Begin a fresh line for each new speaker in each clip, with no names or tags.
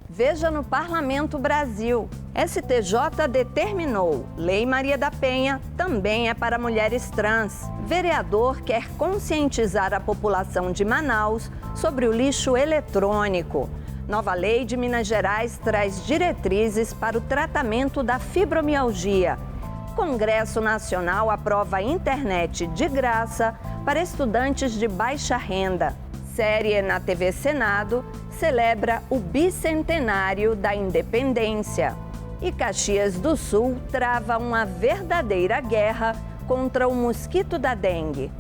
Veja no Parlamento Brasil. STJ determinou: Lei Maria da Penha também é para mulheres trans. Vereador quer conscientizar a população de Manaus sobre o lixo eletrônico. Nova lei de Minas Gerais traz diretrizes para o tratamento da fibromialgia. Congresso Nacional aprova a internet de graça para estudantes de baixa renda. Série na TV Senado celebra o bicentenário da independência. E Caxias do Sul trava uma verdadeira guerra contra o mosquito da dengue.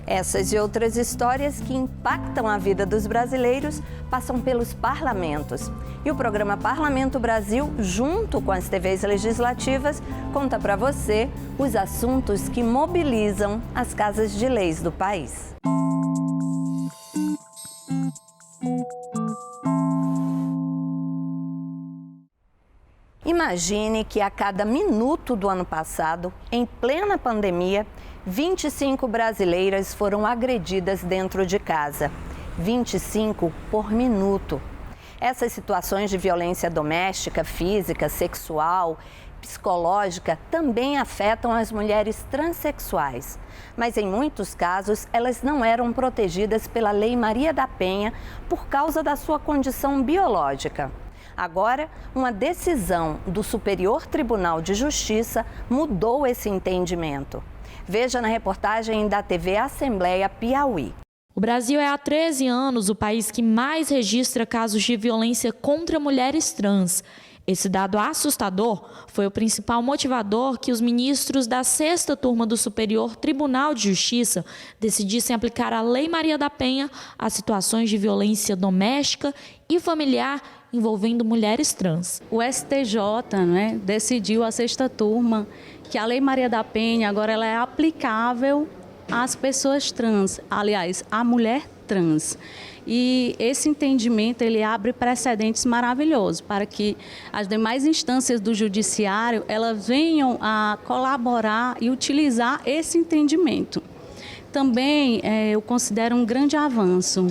Essas e outras histórias que impactam a vida dos brasileiros passam pelos parlamentos. E o programa Parlamento Brasil, junto com as TVs legislativas, conta para você os assuntos que mobilizam as casas de leis do país. Imagine que a cada minuto do ano passado, em plena pandemia, 25 brasileiras foram agredidas dentro de casa. 25 por minuto. Essas situações de violência doméstica, física, sexual, psicológica também afetam as mulheres transexuais. Mas em muitos casos, elas não eram protegidas pela Lei Maria da Penha por causa da sua condição biológica. Agora, uma decisão do Superior Tribunal de Justiça mudou esse entendimento. Veja na reportagem da TV Assembleia Piauí.
O Brasil é há 13 anos o país que mais registra casos de violência contra mulheres trans. Esse dado assustador foi o principal motivador que os ministros da 6ª turma do Superior Tribunal de Justiça decidissem aplicar a Lei Maria da Penha a situações de violência doméstica e familiar envolvendo mulheres trans.
O STJ, decidiu a 6ª turma que a Lei Maria da Penha agora ela é aplicável às pessoas trans, aliás, à mulher trans. E esse entendimento ele abre precedentes maravilhosos para que as demais instâncias do judiciário elas venham a colaborar e utilizar esse entendimento. Também eu considero um grande avanço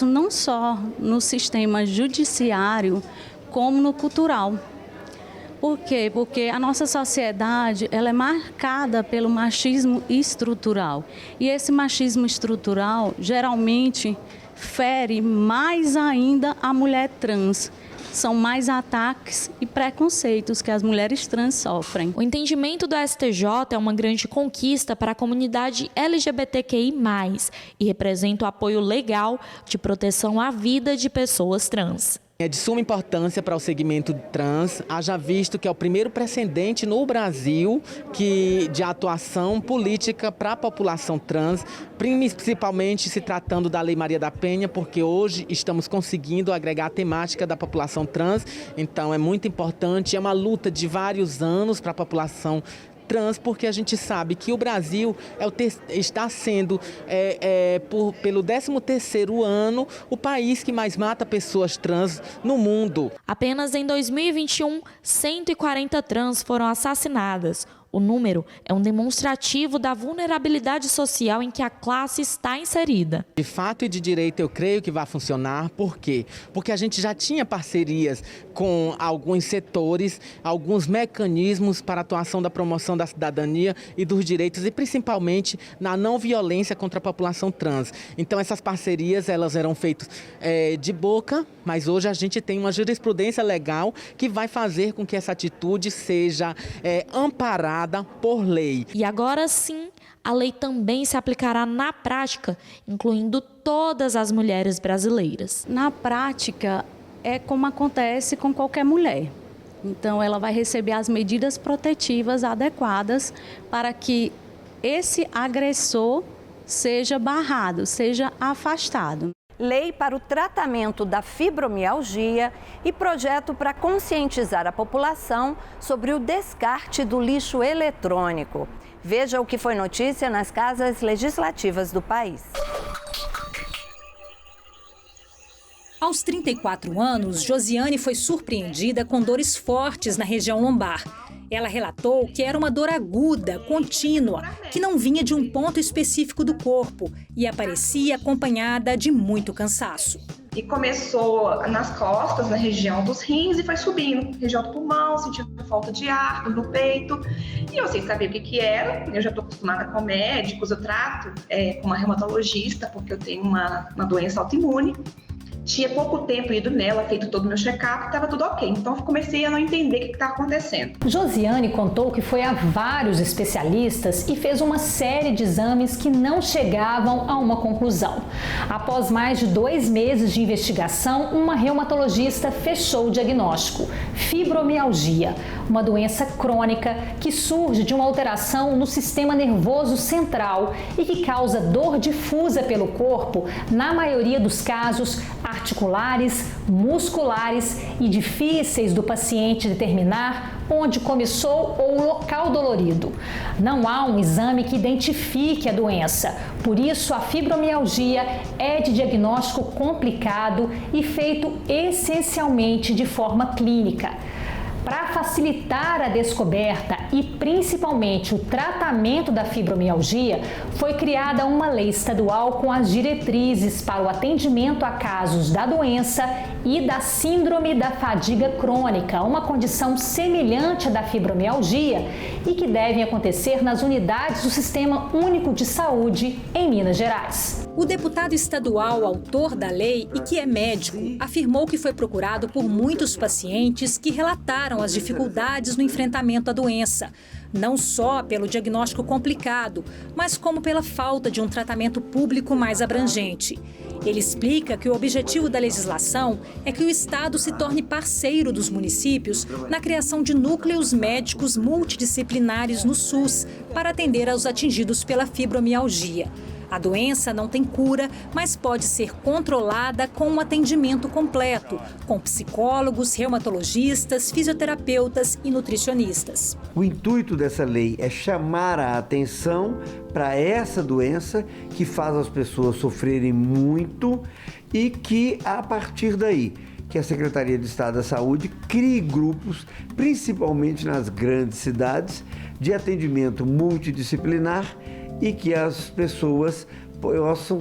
não só no sistema judiciário, como no cultural. Por quê? Porque a nossa sociedade ela é marcada pelo machismo estrutural. E esse machismo estrutural geralmente fere mais ainda a mulher trans. São mais ataques e preconceitos que as mulheres trans sofrem.
O entendimento do STJ é uma grande conquista para a comunidade LGBTQI+, e representa o apoio legal de proteção à vida de pessoas trans.
É de suma importância para o segmento trans, haja visto que é o primeiro precedente no Brasil de atuação política para a população trans, principalmente se tratando da Lei Maria da Penha, porque hoje estamos conseguindo agregar a temática da população trans, então é muito importante, é uma luta de vários anos para a população trans, porque a gente sabe que o Brasil está sendo, pelo 13º ano, o país que mais mata pessoas trans no mundo.
Apenas em 2021, 140 trans foram assassinadas. O número é um demonstrativo da vulnerabilidade social em que a classe está inserida.
De fato e de direito eu creio que vai funcionar. Por quê? Porque a gente já tinha parcerias com alguns setores, alguns mecanismos para a atuação da promoção da cidadania e dos direitos e principalmente na não violência contra a população trans. Então essas parcerias elas eram feitas de boca, mas hoje a gente tem uma jurisprudência legal que vai fazer com que essa atitude seja amparada por lei.
E agora sim, a lei também se aplicará na prática, incluindo todas as mulheres brasileiras.
Na prática, é como acontece com qualquer mulher. Então, ela vai receber as medidas protetivas adequadas para que esse agressor seja barrado, seja afastado.
Lei para o tratamento da fibromialgia e projeto para conscientizar a população sobre o descarte do lixo eletrônico. Veja o que foi notícia nas casas legislativas do país.
Aos 34 anos, Josiane foi surpreendida com dores fortes na região lombar. Ela relatou que era uma dor aguda, contínua, que não vinha de um ponto específico do corpo e aparecia acompanhada de muito cansaço.
E começou nas costas, na região dos rins, e foi subindo, região do pulmão, sentindo falta de ar, no peito. E eu sem saber o que era, eu já estou acostumada com médicos, eu trato com uma reumatologista, porque eu tenho uma doença autoimune. Tinha pouco tempo ido nela, feito todo o meu check-up, estava tudo ok. Então, eu comecei a não entender o que estava acontecendo.
Josiane contou que foi a vários especialistas e fez uma série de exames que não chegavam a uma conclusão. Após mais de 2 meses de investigação, uma reumatologista fechou o diagnóstico: fibromialgia, uma doença crônica que surge de uma alteração no sistema nervoso central e que causa dor difusa pelo corpo, na maioria dos casos, articulares, musculares e difíceis do paciente determinar onde começou ou o local dolorido. Não há um exame que identifique a doença, por isso a fibromialgia é de diagnóstico complicado e feito essencialmente de forma clínica. Para facilitar a descoberta e principalmente o tratamento da fibromialgia, foi criada uma lei estadual com as diretrizes para o atendimento a casos da doença e da síndrome da fadiga crônica, uma condição semelhante à da fibromialgia e que devem acontecer nas unidades do Sistema Único de Saúde em Minas Gerais.
O deputado estadual, autor da lei e que é médico, afirmou que foi procurado por muitos pacientes que relataram as dificuldades no enfrentamento à doença, não só pelo diagnóstico complicado, mas como pela falta de um tratamento público mais abrangente. Ele explica que o objetivo da legislação é que o Estado se torne parceiro dos municípios na criação de núcleos médicos multidisciplinares no SUS para atender aos atingidos pela fibromialgia. A doença não tem cura, mas pode ser controlada com um atendimento completo, com psicólogos, reumatologistas, fisioterapeutas e nutricionistas.
O intuito dessa lei é chamar a atenção para essa doença que faz as pessoas sofrerem muito e que, a partir daí, que a Secretaria de Estado da Saúde crie grupos, principalmente nas grandes cidades, de atendimento multidisciplinar e que as pessoas possam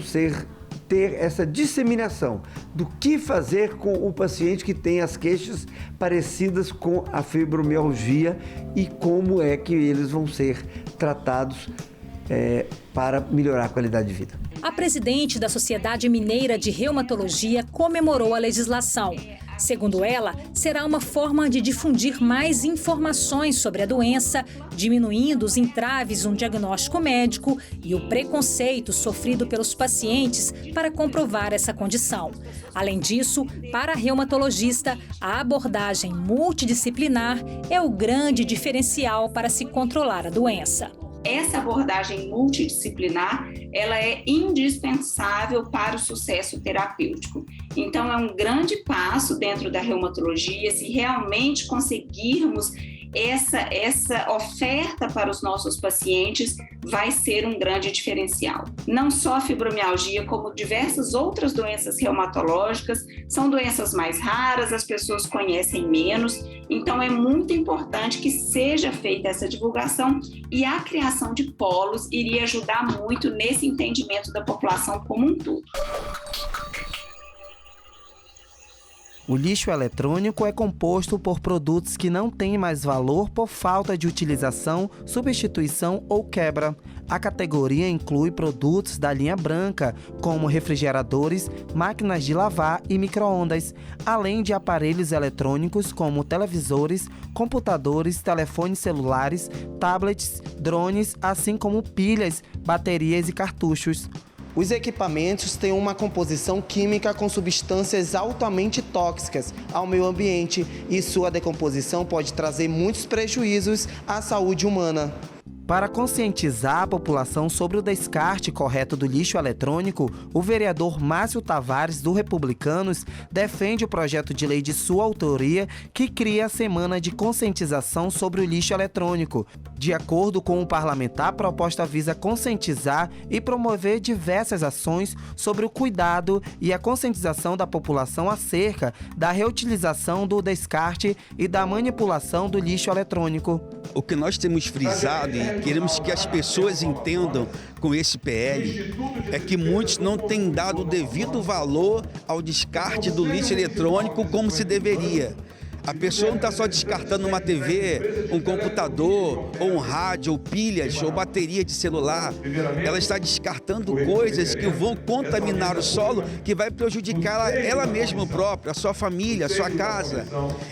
ter essa disseminação do que fazer com o paciente que tem as queixas parecidas com a fibromialgia e como é que eles vão ser tratados para melhorar a qualidade de vida.
A presidente da Sociedade Mineira de Reumatologia comemorou a legislação. Segundo ela, será uma forma de difundir mais informações sobre a doença, diminuindo os entraves no diagnóstico médico e o preconceito sofrido pelos pacientes para comprovar essa condição. Além disso, para a reumatologista, a abordagem multidisciplinar é o grande diferencial para se controlar a doença.
Essa abordagem multidisciplinar, ela é indispensável para o sucesso terapêutico. Então, é um grande passo dentro da reumatologia, se realmente conseguirmos essa oferta para os nossos pacientes, vai ser um grande diferencial. Não só a fibromialgia, como diversas outras doenças reumatológicas, são doenças mais raras, as pessoas conhecem menos, então é muito importante que seja feita essa divulgação e a criação de polos iria ajudar muito nesse entendimento da população como um todo.
O lixo eletrônico é composto por produtos que não têm mais valor por falta de utilização, substituição ou quebra. A categoria inclui produtos da linha branca, como refrigeradores, máquinas de lavar e micro-ondas, além de aparelhos eletrônicos como televisores, computadores, telefones celulares, tablets, drones, assim como pilhas, baterias e cartuchos.
Os equipamentos têm uma composição química com substâncias altamente tóxicas ao meio ambiente e sua decomposição pode trazer muitos prejuízos à saúde humana.
Para conscientizar a população sobre o descarte correto do lixo eletrônico, o vereador Márcio Tavares, do Republicanos, defende o projeto de lei de sua autoria que cria a Semana de Conscientização sobre o Lixo Eletrônico. De acordo com o parlamentar, a proposta visa conscientizar e promover diversas ações sobre o cuidado e a conscientização da população acerca da reutilização do descarte e da manipulação do lixo eletrônico.
O que nós temos frisado e queremos que as pessoas entendam com esse PL é que muitos não têm dado o devido valor ao descarte do lixo eletrônico como se deveria. A pessoa não está só descartando uma TV, um computador, ou um rádio, ou pilhas, ou bateria de celular. Ela está descartando coisas que vão contaminar o solo, que vai prejudicar ela mesma própria, a sua família, a sua casa.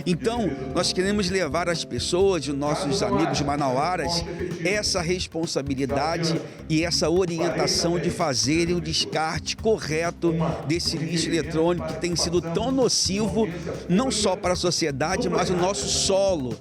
Então, nós queremos levar às pessoas, os nossos amigos manauaras, essa responsabilidade e essa orientação de fazerem o descarte correto desse lixo eletrônico que tem sido tão nocivo, não só para a sociedade, mas o nosso solo.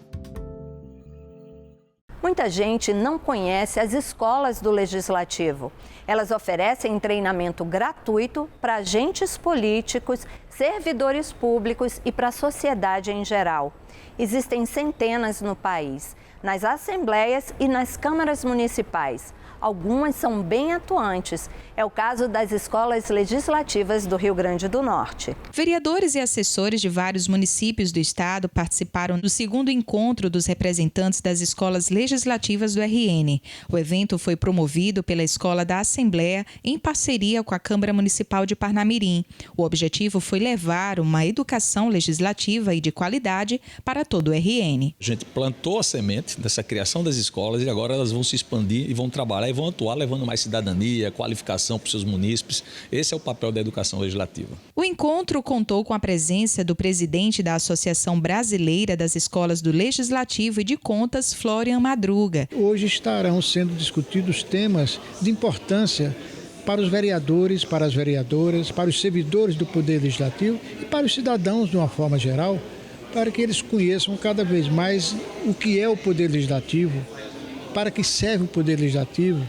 Muita gente não conhece as escolas do Legislativo. Elas oferecem treinamento gratuito para agentes políticos, servidores públicos e para a sociedade em geral. Existem centenas no país, nas assembleias e nas câmaras municipais. Algumas são bem atuantes. É o caso das escolas legislativas do Rio Grande do Norte.
Vereadores e assessores de vários municípios do estado participaram do segundo encontro dos representantes das escolas legislativas do RN. O evento foi promovido pela Escola da Assembleia em parceria com a Câmara Municipal de Parnamirim. O objetivo foi levar uma educação legislativa e de qualidade para todo o RN.
A gente plantou a semente dessa criação das escolas e agora elas vão se expandir e vão trabalhar e vão atuar levando mais cidadania, qualificação para os seus munícipes. Esse é o papel da educação legislativa.
O encontro contou com a presença do presidente da Associação Brasileira das Escolas do Legislativo e de Contas, Florian Madruga.
Hoje estarão sendo discutidos temas de importância para os vereadores, para as vereadoras, para os servidores do Poder Legislativo e para os cidadãos de uma forma geral, para que eles conheçam cada vez mais o que é o Poder Legislativo, para que serve o Poder Legislativo,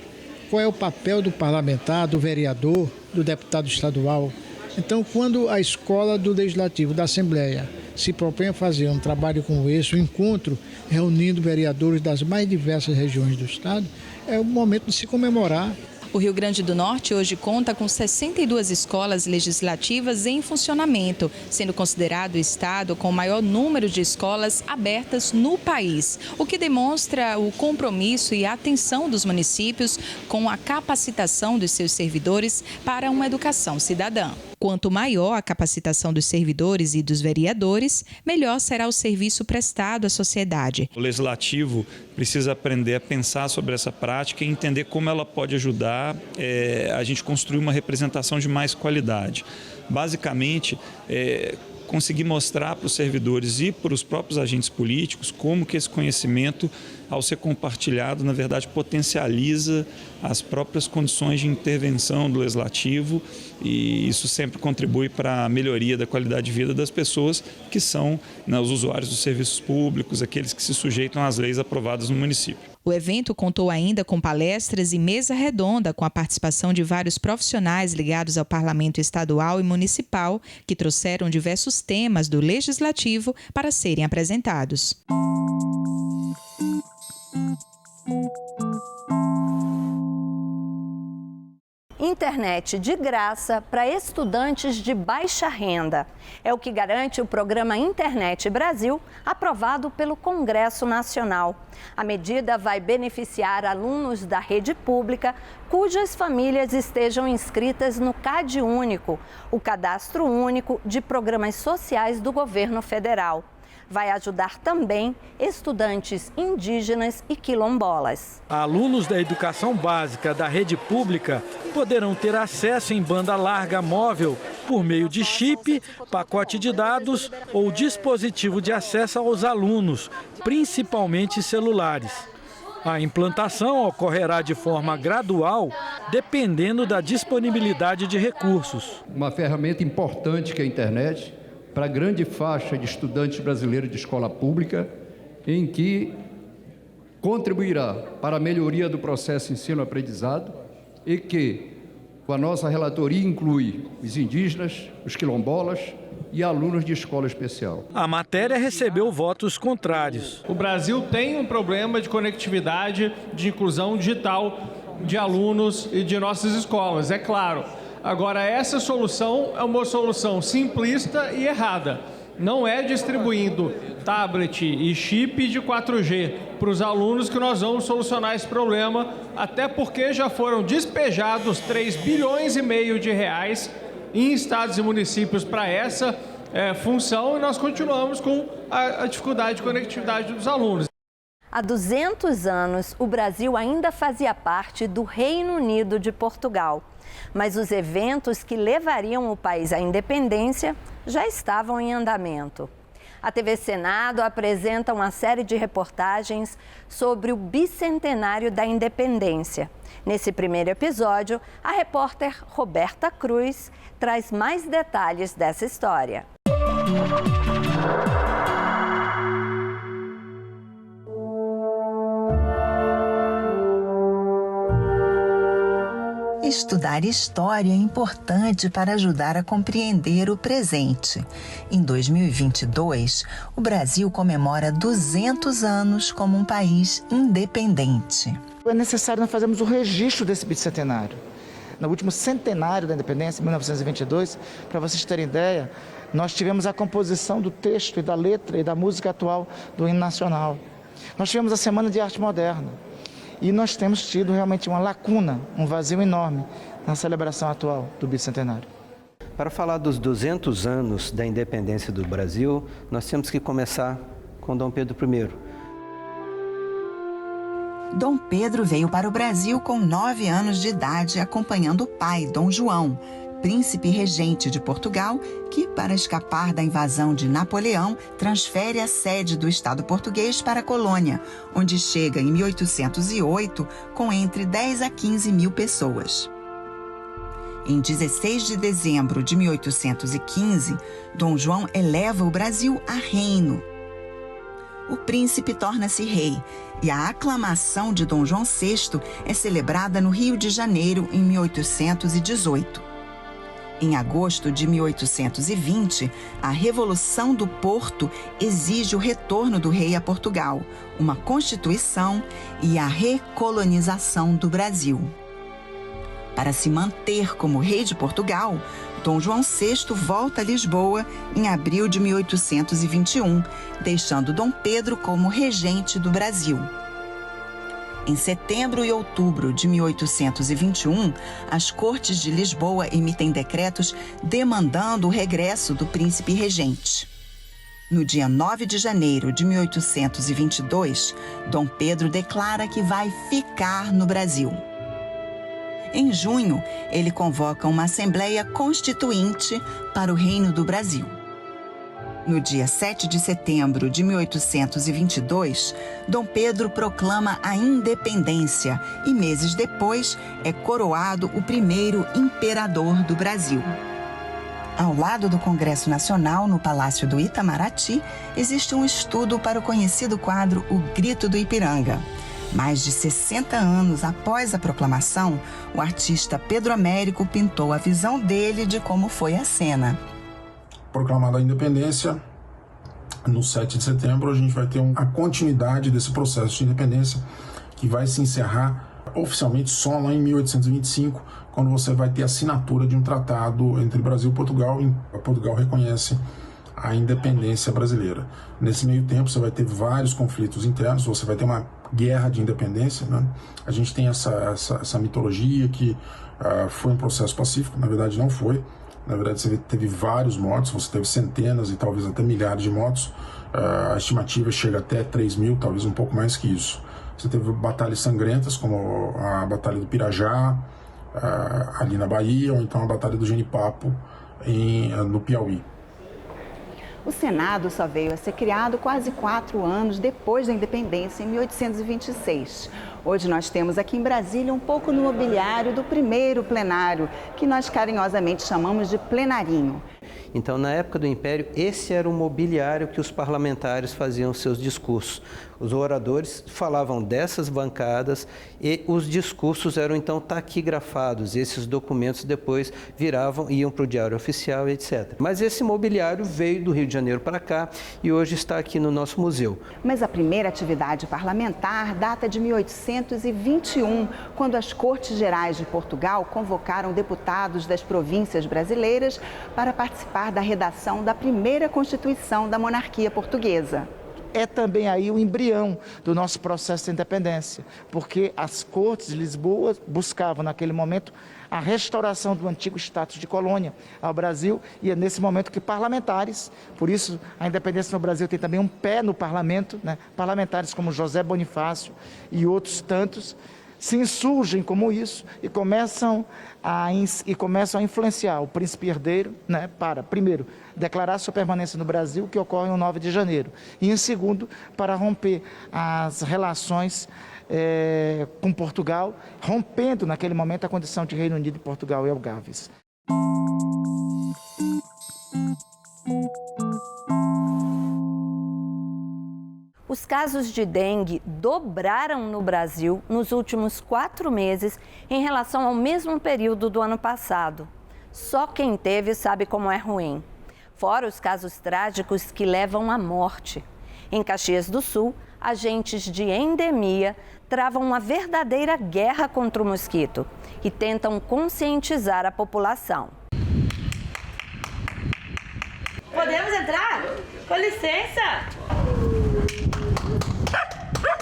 qual é o papel do parlamentar, do vereador, do deputado estadual. Então, quando a escola do Legislativo, da Assembleia, se propõe a fazer um trabalho como esse, um encontro reunindo vereadores das mais diversas regiões do estado, é o momento de se comemorar.
O Rio Grande do Norte hoje conta com 62 escolas legislativas em funcionamento, sendo considerado o estado com o maior número de escolas abertas no país, o que demonstra o compromisso e a atenção dos municípios com a capacitação dos seus servidores para uma educação cidadã. Quanto maior a capacitação dos servidores e dos vereadores, melhor será o serviço prestado à sociedade.
O Legislativo precisa aprender a pensar sobre essa prática e entender como ela pode ajudar a gente construir uma representação de mais qualidade. Basicamente, conseguir mostrar para os servidores e para os próprios agentes políticos como que esse conhecimento, ao ser compartilhado, na verdade, potencializa as próprias condições de intervenção do Legislativo e isso sempre contribui para a melhoria da qualidade de vida das pessoas que são, né, os usuários dos serviços públicos, aqueles que se sujeitam às leis aprovadas no município.
O evento contou ainda com palestras e mesa redonda com a participação de vários profissionais ligados ao Parlamento Estadual e Municipal, que trouxeram diversos temas do Legislativo para serem apresentados.
Internet de graça para estudantes de baixa renda. É o que garante o programa Internet Brasil, aprovado pelo Congresso Nacional. A medida vai beneficiar alunos da rede pública cujas famílias estejam inscritas no CadÚnico, o Cadastro Único de Programas Sociais do Governo Federal. Vai ajudar também estudantes indígenas e quilombolas.
Alunos da educação básica da rede pública poderão ter acesso em banda larga móvel por meio de chip, pacote de dados ou dispositivo de acesso aos alunos, principalmente celulares. A implantação ocorrerá de forma gradual, dependendo da disponibilidade de recursos.
Uma ferramenta importante que é a internet, para a grande faixa de estudantes brasileiros de escola pública, em que contribuirá para a melhoria do processo ensino-aprendizado e que, com a nossa relatoria, inclui os indígenas, os quilombolas e alunos de escola especial.
A matéria recebeu votos contrários.
O Brasil tem um problema de conectividade, de inclusão digital de alunos e de nossas escolas, é claro. Agora, essa solução é uma solução simplista e errada. Não é distribuindo tablet e chip de 4G para os alunos que nós vamos solucionar esse problema, até porque já foram despejados 3,5 bilhões de reais em estados e municípios para essa função, e nós continuamos com a dificuldade de conectividade dos alunos.
Há 200 anos, o Brasil ainda fazia parte do Reino Unido de Portugal. Mas os eventos que levariam o país à independência já estavam em andamento. A TV Senado apresenta uma série de reportagens sobre o bicentenário da independência. Nesse primeiro episódio, a repórter Roberta Cruz traz mais detalhes dessa história.
Estudar história é importante para ajudar a compreender o presente. Em 2022, o Brasil comemora 200 anos como um país independente.
É necessário nós fazermos o registro desse bicentenário. No último centenário da independência, em 1922, para vocês terem ideia, nós tivemos a composição do texto e da letra e da música atual do hino nacional. Nós tivemos a Semana de Arte Moderna. E nós temos tido realmente uma lacuna, um vazio enorme na celebração atual do bicentenário.
Para falar dos 200 anos da independência do Brasil, nós temos que começar com Dom Pedro I.
Dom Pedro veio para o Brasil com 9 anos de idade, acompanhando o pai, Dom João, príncipe regente de Portugal, que, para escapar da invasão de Napoleão, transfere a sede do Estado português para a colônia, onde chega em 1808 com entre 10 a 15 mil pessoas. Em 16 de dezembro de 1815, Dom João eleva o Brasil a reino. O príncipe torna-se rei e a aclamação de Dom João VI é celebrada no Rio de Janeiro em 1818. Em agosto de 1820, a Revolução do Porto exige o retorno do rei a Portugal, uma constituição e a recolonização do Brasil. Para se manter como rei de Portugal, Dom João VI volta a Lisboa em abril de 1821, deixando Dom Pedro como regente do Brasil. Em setembro e outubro de 1821, as Cortes de Lisboa emitem decretos demandando o regresso do príncipe regente. No dia 9 de janeiro de 1822, Dom Pedro declara que vai ficar no Brasil. Em junho, ele convoca uma Assembleia Constituinte para o Reino do Brasil. No dia 7 de setembro de 1822, Dom Pedro proclama a independência e, meses depois, é coroado o primeiro imperador do Brasil. Ao lado do Congresso Nacional, no Palácio do Itamaraty, existe um estudo para o conhecido quadro O Grito do Ipiranga. Mais de 60 anos após a proclamação, o artista Pedro Américo pintou a visão dele de como foi a cena.
Proclamada a independência, no 7 de setembro, a gente vai ter a continuidade desse processo de independência que vai se encerrar oficialmente só lá em 1825, quando você vai ter a assinatura de um tratado entre Brasil e Portugal, e Portugal reconhece a independência brasileira. Nesse meio tempo, você vai ter vários conflitos internos, você vai ter uma guerra de independência, né? A gente tem essa mitologia que foi um processo pacífico, na verdade não foi. Na verdade, você teve vários mortos, você teve centenas e talvez até milhares de mortos. A estimativa chega até 3 mil, talvez um pouco mais que isso. Você teve batalhas sangrentas, como a Batalha do Pirajá, ali na Bahia, ou então a Batalha do Genipapo, no Piauí.
O Senado só veio a ser criado quase 4 anos depois da independência, em 1826. Hoje nós temos aqui em Brasília um pouco no mobiliário do primeiro plenário, que nós carinhosamente chamamos de plenarinho.
Então, na época do Império, esse era o mobiliário que os parlamentares faziam seus discursos. Os oradores falavam dessas bancadas e os discursos eram então taquigrafados. Esses documentos depois iam para o Diário Oficial, etc. Mas esse mobiliário veio do Rio de Janeiro para cá e hoje está aqui no nosso museu.
Mas a primeira atividade parlamentar data de 1821, quando as Cortes Gerais de Portugal convocaram deputados das províncias brasileiras para participar da redação da primeira Constituição da monarquia portuguesa.
É também aí o embrião do nosso processo de independência, porque as Cortes de Lisboa buscavam naquele momento a restauração do antigo status de colônia ao Brasil, e é nesse momento que parlamentares, por isso a independência no Brasil tem também um pé no parlamento, né? Parlamentares como José Bonifácio e outros tantos, se insurgem como isso e começam a influenciar o príncipe herdeiro, né, para, primeiro, declarar sua permanência no Brasil, que ocorre no 9 de janeiro, e, em segundo, para romper as relações com Portugal, rompendo, naquele momento, a condição de Reino Unido, Portugal e Algarves.
Os casos de dengue dobraram no Brasil nos últimos 4 meses em relação ao mesmo período do ano passado. Só quem teve sabe como é ruim. Fora os casos trágicos que levam à morte. Em Caxias do Sul, agentes de endemia travam uma verdadeira guerra contra o mosquito e tentam conscientizar a população.
Podemos entrar? Com licença!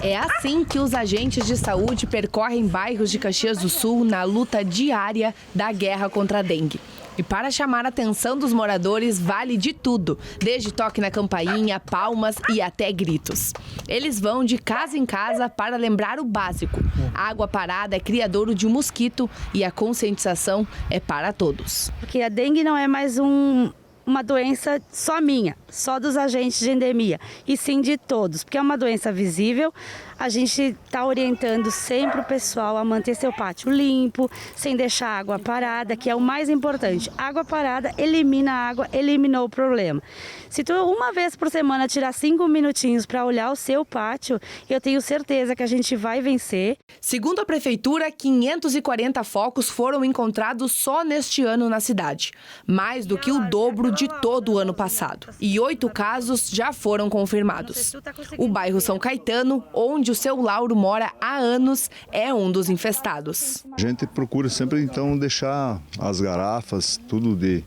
É assim que os agentes de saúde percorrem bairros de Caxias do Sul na luta diária da guerra contra a dengue. E para chamar a atenção dos moradores, vale de tudo, desde toque na campainha, palmas e até gritos. Eles vão de casa em casa para lembrar o básico. A água parada é criadouro de um mosquito e a conscientização é para todos.
Porque a dengue não é mais uma doença só minha, só dos agentes de endemia, e sim de todos, porque é uma doença visível. A gente está orientando sempre o pessoal a manter seu pátio limpo, sem deixar a água parada, que é o mais importante. Água parada elimina a água, eliminou o problema. Se tu uma vez por semana tirar 5 minutinhos para olhar o seu pátio, eu tenho certeza que a gente vai vencer.
Segundo a prefeitura, 540 focos foram encontrados só neste ano na cidade, mais do que o dobro de todo o ano passado. E 8 casos já foram confirmados. O bairro São Caetano, onde o seu Lauro mora há anos, é um dos infestados.
A gente procura sempre, então, deixar as garrafas tudo de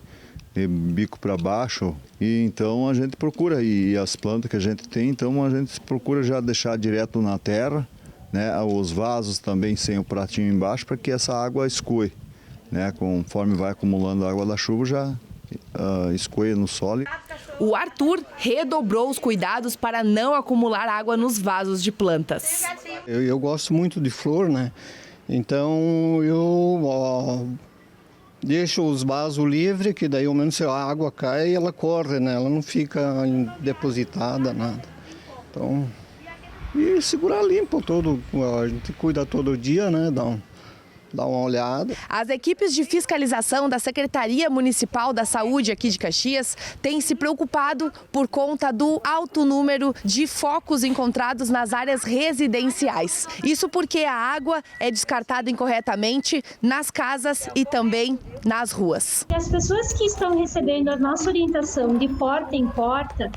bico para baixo, e então a gente procura, e as plantas que a gente tem, então a gente procura já deixar direto na terra, né? Os vasos também sem o pratinho embaixo, para que essa água escoe, né? Conforme vai acumulando a água da chuva, já escoe no solo.
O Arthur redobrou os cuidados para não acumular água nos vasos de plantas.
Eu gosto muito de flor, né? Então eu deixo os vasos livres, que daí ao menos a água cai e ela corre, né? Ela não fica depositada, nada. Então, e segurar limpo todo, a gente cuida todo dia, né? Dá uma olhada.
As equipes de fiscalização da Secretaria Municipal da Saúde aqui de Caxias têm se preocupado por conta do alto número de focos encontrados nas áreas residenciais. Isso porque a água é descartada incorretamente nas casas e também nas ruas.
As pessoas que estão recebendo a nossa orientação de porta em porta,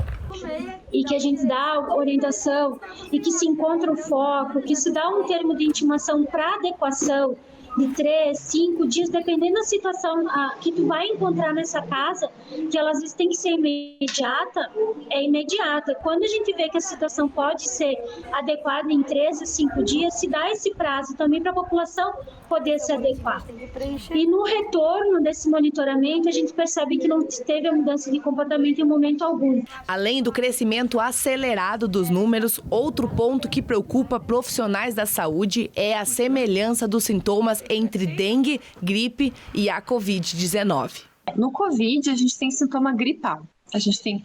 e que a gente dá orientação e que se encontra o foco, que se dá um termo de intimação para adequação de 3, 5 dias, dependendo da situação que tu vai encontrar nessa casa, que elas têm que ser imediata, é imediata. Quando a gente vê que a situação pode ser adequada em 3 a 5 dias, se dá esse prazo também para a população poder se adequar. E no retorno desse monitoramento, a gente percebe que não teve a mudança de comportamento em momento algum.
Além do crescimento acelerado dos números, outro ponto que preocupa profissionais da saúde é a semelhança dos sintomas entre dengue, gripe e a Covid-19.
No Covid, a gente tem sintoma gripal. A gente tem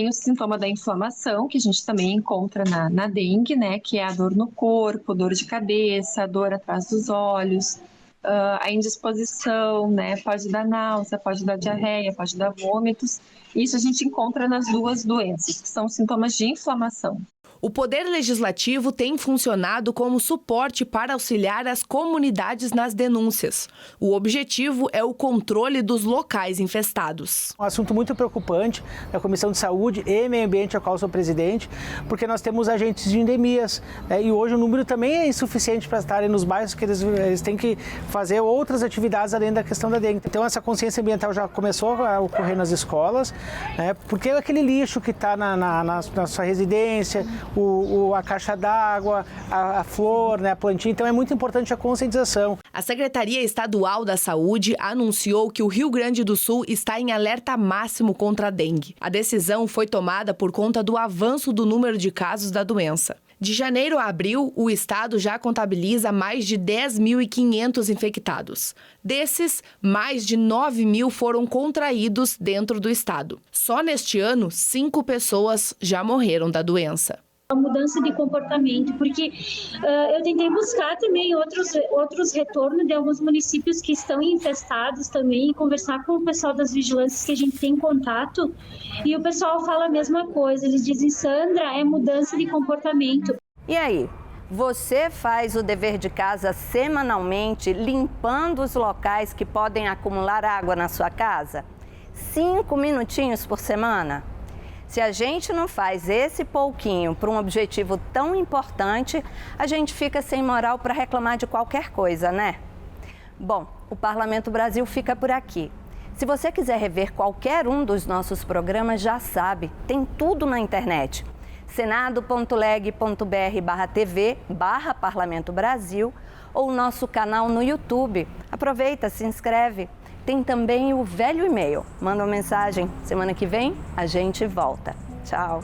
o sintoma da inflamação, que a gente também encontra na dengue, né? Que é a dor no corpo, dor de cabeça, dor atrás dos olhos. a indisposição, né? Pode dar náusea, pode dar diarreia, pode dar vômitos. Isso a gente encontra nas duas doenças, que são sintomas de inflamação.
O Poder Legislativo tem funcionado como suporte para auxiliar as comunidades nas denúncias. O objetivo é o controle dos locais infestados.
Um assunto muito preocupante da Comissão de Saúde e Meio Ambiente, a qual sou presidente, porque nós temos agentes de endemias, né? E hoje o número também é insuficiente para estarem nos bairros, que eles têm que fazer outras atividades além da questão da dengue. Então essa consciência ambiental já começou a ocorrer nas escolas, né? Porque aquele lixo que está na sua residência, a caixa d'água, a flor, né, a plantinha. Então é muito importante a conscientização.
A Secretaria Estadual da Saúde anunciou que o Rio Grande do Sul está em alerta máximo contra a dengue. A decisão foi tomada por conta do avanço do número de casos da doença. De janeiro a abril, o estado já contabiliza mais de 10.500 infectados. Desses, mais de 9.000 foram contraídos dentro do estado. Só neste ano, 5 pessoas já morreram da doença.
A mudança de comportamento, porque eu tentei buscar também outros retornos de alguns municípios que estão infestados também e conversar com o pessoal das vigilâncias que a gente tem contato e o pessoal fala a mesma coisa, eles dizem, Sandra, é mudança de comportamento.
E aí, você faz o dever de casa semanalmente limpando os locais que podem acumular água na sua casa? 5 minutinhos por semana? Se a gente não faz esse pouquinho para um objetivo tão importante, a gente fica sem moral para reclamar de qualquer coisa, né? Bom, o Parlamento Brasil fica por aqui. Se você quiser rever qualquer um dos nossos programas, já sabe, tem tudo na internet. senado.leg.br/tv/Parlamento Brasil ou nosso canal no YouTube. Aproveita, se inscreve. Tem também o velho e-mail. Manda uma mensagem. Semana que vem a gente volta. Tchau.